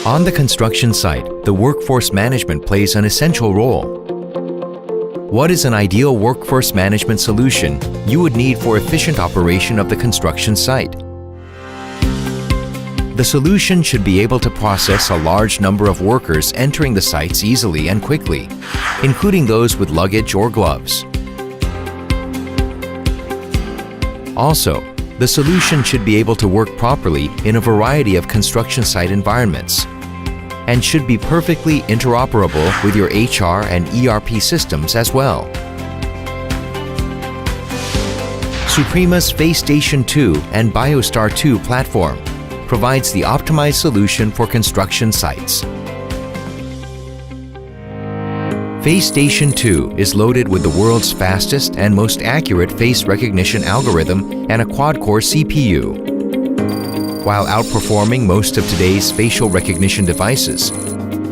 On the construction site, the workforce management plays an essential role. What is an ideal workforce management solution you would need for efficient operation of the construction site? The solution should be able to process a large number of workers entering the sites easily and quickly, including those with luggage or gloves. Also, the solution should be able to work properly in a variety of construction site environments and should be perfectly interoperable with your HR and ERP systems as well. Suprema's FaceStation 2 and BioStar 2 platform provides the optimized solution for construction sites. FaceStation 2 is loaded with the world's fastest and most accurate face recognition algorithm and a quad-core CPU. While outperforming most of today's facial recognition devices,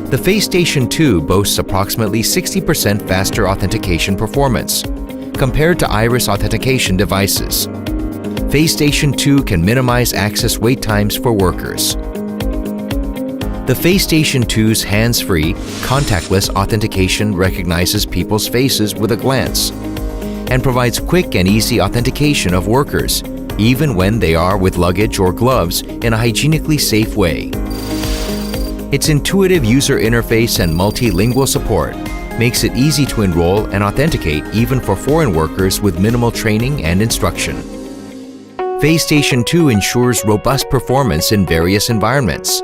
the FaceStation 2 boasts approximately 60% faster authentication performance compared to iris authentication devices. FaceStation 2 can minimize access wait times for workers. The FaceStation 2's hands-free, contactless authentication recognizes people's faces with a glance and provides quick and easy authentication of workers, even when they are with luggage or gloves in a hygienically safe way. Its intuitive user interface and multilingual support makes it easy to enroll and authenticate even for foreign workers with minimal training and instruction. FaceStation 2 ensures robust performance in various environments.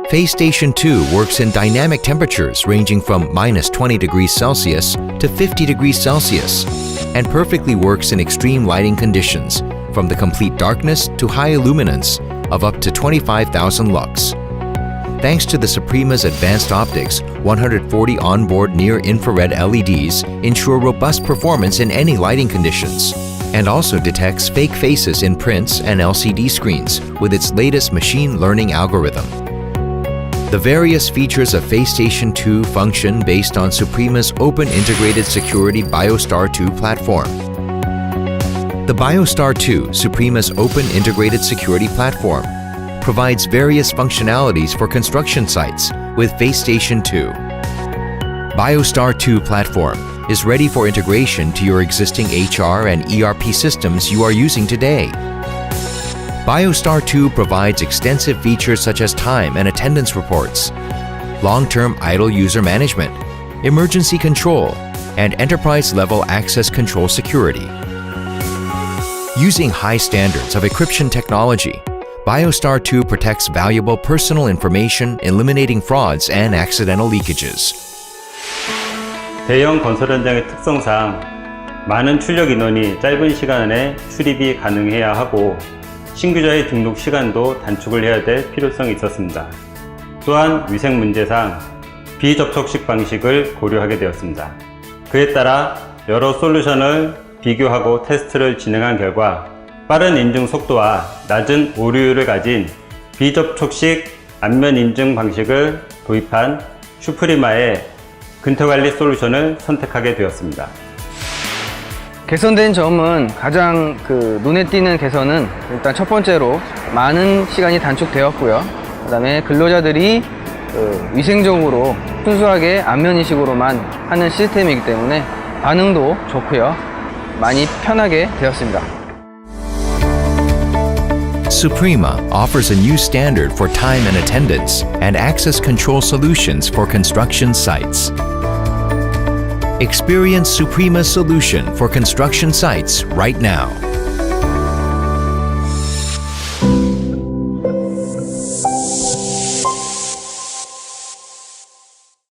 FaceStation 2 works in dynamic temperatures ranging from -20 degrees Celsius to 50 degrees Celsius and perfectly works in extreme lighting conditions from the complete darkness to high illuminance of up to 25,000 lux. Thanks to the Suprema's advanced optics, 140 onboard near-infrared LEDs ensure robust performance in any lighting conditions and also detects fake faces in prints and LCD screens with its latest machine learning algorithm. The various features of FaceStation 2 function based on Suprema's open integrated security BioStar 2 platform. The BioStar 2, Suprema's open integrated security platform, provides various functionalities for construction sites with FaceStation 2. BioStar 2 platform is ready for integration to your existing HR and ERP systems you are using today. BioStar 2 provides extensive features such as time and attendance reports, long-term idle user management, emergency control, and enterprise-level access control security. Using high standards of encryption technology, BioStar 2 protects valuable personal information, eliminating frauds and accidental leakages. 대형 건설 현장의 특성상 많은 출력 인원이 짧은 시간 안에 출입이 가능해야 하고 신규자의 등록 시간도 단축을 해야 될 필요성이 있었습니다. 또한 위생 문제상 비접촉식 방식을 고려하게 되었습니다. 그에 따라 여러 솔루션을 비교하고 테스트를 진행한 결과 빠른 인증 속도와 낮은 오류율을 가진 비접촉식 안면 인증 방식을 도입한 슈프리마의 근태관리 솔루션을 선택하게 되었습니다. 개선된 점은 가장 눈에 띄는 개선은 일단 첫 번째로 많은 시간이 단축되었고요. 그 다음에 근로자들이 위생적으로 순수하게 안면 인식으로만 하는 시스템이기 때문에 반응도 좋고요. 많이 편하게 되었습니다. Suprema offers a new standard for time and attendance and access control solutions for construction sites. Experience Suprema's solution for construction sites right now.